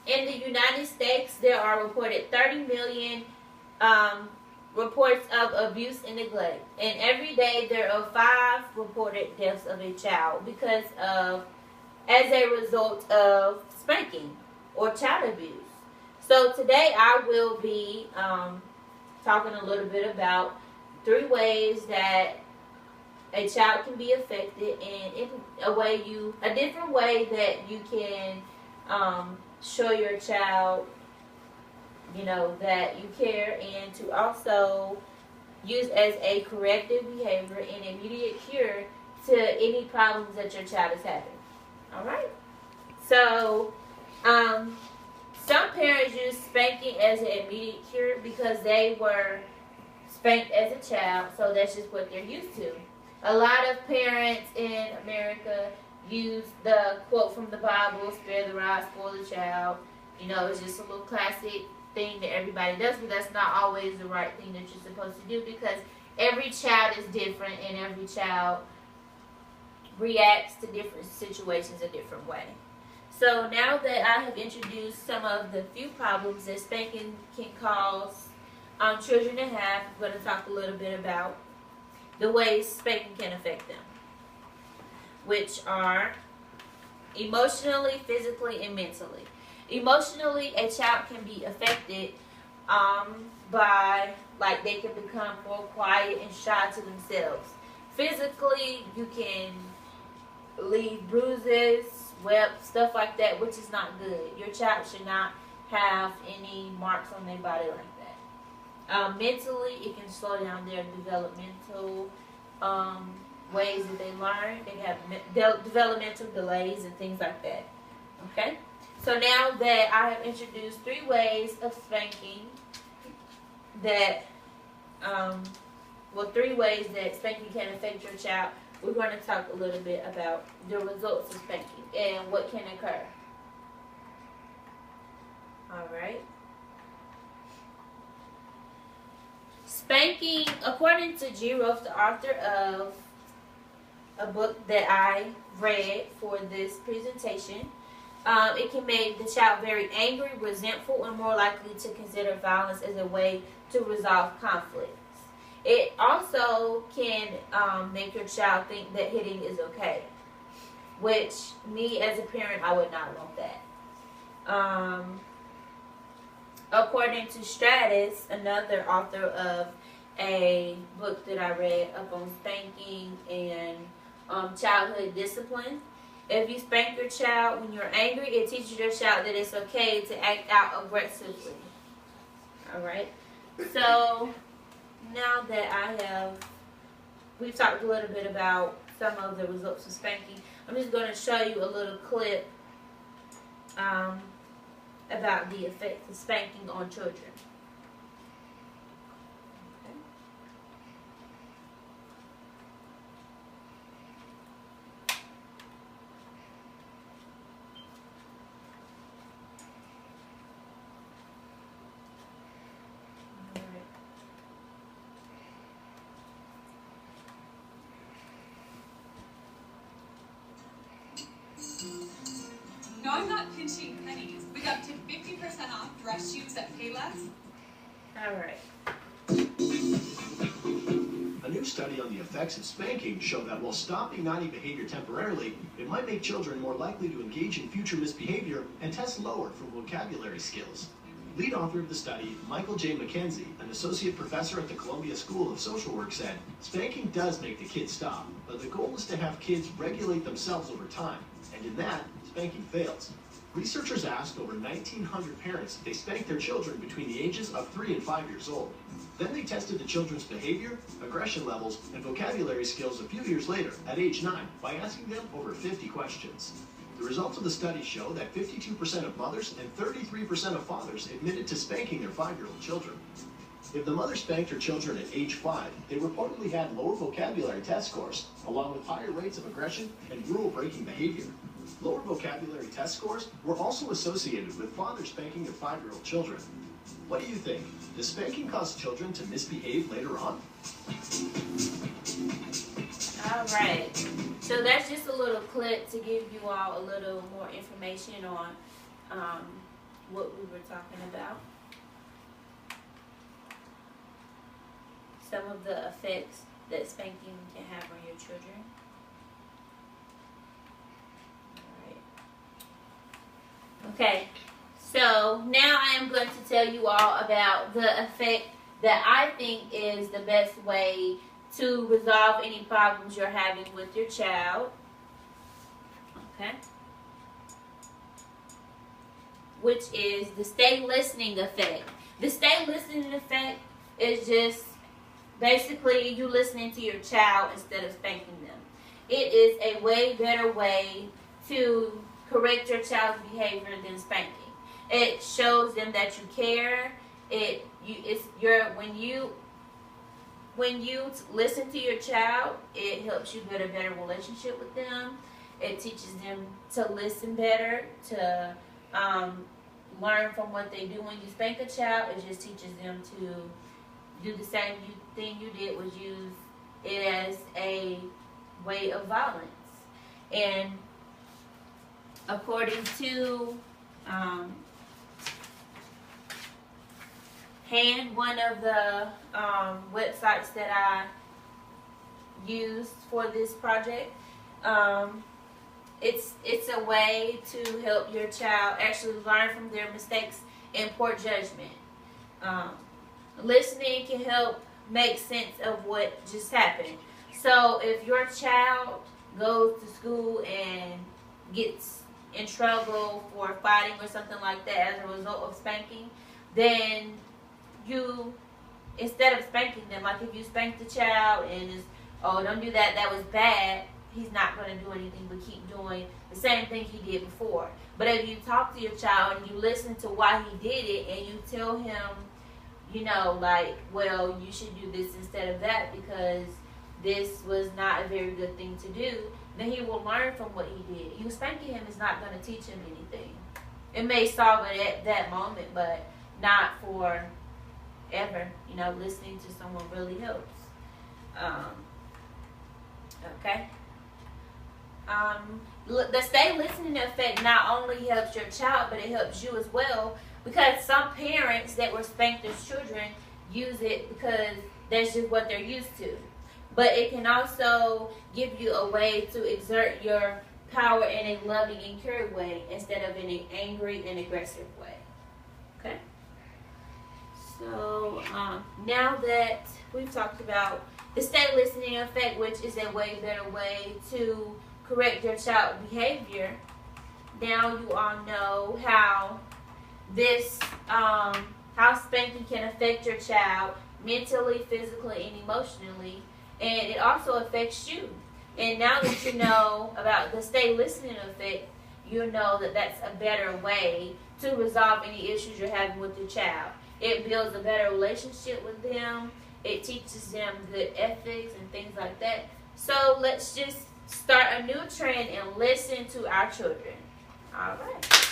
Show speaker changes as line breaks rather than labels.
In the United States, there are reported 30 million reports of abuse and neglect. And every day there are 5 reported deaths of a child as a result of spanking or child abuse. So today I will be talking a little bit about 3 ways that a child can be affected, and in a different way that you can show your child, that you care, and to also use as a corrective behavior and immediate cure to any problems that your child is having. All right. So, some parents use spanking as an immediate cure because they were spanked as a child, so that's just what they're used to. A lot of parents in America use the quote from the Bible, "Spare the rod, spoil the child." It's just a little classic thing that everybody does, but that's not always the right thing that you're supposed to do, because every child is different and every child reacts to different situations a different way. So now that I have introduced some of the few problems that spanking can cause children to have, I'm going to talk a little bit about the ways spanking can affect them, which are emotionally, physically, and mentally. Emotionally, a child can be affected by, they can become more quiet and shy to themselves. Physically, you can leave bruises, webs, stuff like that, which is not good. Your child should not have any marks on their body like that. Mentally, it can slow down their developmental ways that they learn. They have developmental delays and things like that. Okay? So now that I have introduced 3 ways of spanking 3 ways that spanking can affect your child, we're going to talk a little bit about the results of spanking and what can occur. All right. Spanking, according to G. Ruff, the author of a book that I read for this presentation, it can make the child very angry, resentful, and more likely to consider violence as a way to resolve conflicts. It also can make your child think that hitting is okay, which me as a parent, I would not want that. According to Stratus, another author of a book that I read up on spanking and childhood discipline, if you spank your child when you're angry, it teaches your child that it's okay to act out aggressively. All right. So now that we've talked a little bit about some of the results of spanking, I'm just going to show you a little clip about the effects of spanking on children.
No, I'm not pinching pennies. We got up to 50% off dress shoes at Payless.
All right.
A new study on the effects of spanking showed that while stopping naughty behavior temporarily, it might make children more likely to engage in future misbehavior and test lower for vocabulary skills. Lead author of the study, Michael J. McKenzie, an associate professor at the Columbia School of Social Work, said, "Spanking does make the kids stop, but the goal is to have kids regulate themselves over time, and in that, spanking fails." Researchers asked over 1,900 parents if they spanked their children between the ages of 3 and 5 years old. Then they tested the children's behavior, aggression levels, and vocabulary skills a few years later, at age 9, by asking them over 50 questions. The results of the study show that 52% of mothers and 33% of fathers admitted to spanking their 5-year-old children. If the mother spanked her children at age 5, they reportedly had lower vocabulary test scores, along with higher rates of aggression and rule-breaking behavior. Lower vocabulary test scores were also associated with fathers spanking their 5-year-old children. What do you think? Does spanking cause children to misbehave later on?
All right. So that's just a little clip to give you all a little more information on what we were talking about. Some of the effects that spanking can have on your children. Alright. Okay, so now I am going to tell you all about the effect that I think is the best way to resolve any problems you're having with your child. Okay? Which is the stay listening effect. The stay listening effect is just basically you listening to your child instead of spanking them. It is a way better way to correct your child's behavior than spanking. It shows them that you care. When you listen to your child, it helps you build a better relationship with them. It teaches them to listen better, to learn from what they do. When you spank a child, it just teaches them to do the same thing you did, was use it as a way of violence. And according to one of the websites that I used for this project, it's a way to help your child actually learn from their mistakes and poor judgment. Listening can help make sense of what just happened. So if your child goes to school and gets in trouble for fighting or something like that as a result of spanking, then you, instead of spanking them, like if you spank the child and it's, oh, don't do that, that was bad, he's not going to do anything but keep doing the same thing he did before. But if you talk to your child and you listen to why he did it and you tell him, you know, like, well, you should do this instead of that because this was not a very good thing to do, then he will learn from what he did. You spanking him is not going to teach him anything. It may solve it at that moment, but not for ever. You know, listening to someone really helps. Okay. The stay listening effect not only helps your child, but it helps you as well, because some parents that were spanked as children use it because that's just what they're used to. But it can also give you a way to exert your power in a loving and caring way instead of in an angry and aggressive way. Okay? So now that we've talked about the stay listening effect, which is a way better way to correct your child's behavior, now you all know how this how spanking can affect your child mentally, physically, and emotionally, and it also affects you. And now that you know about the stay listening effect, you know that that's a better way to resolve any issues you're having with your child. It builds a better relationship with them. It teaches them good ethics and things like that. So let's just start a new trend and listen to our children. All right.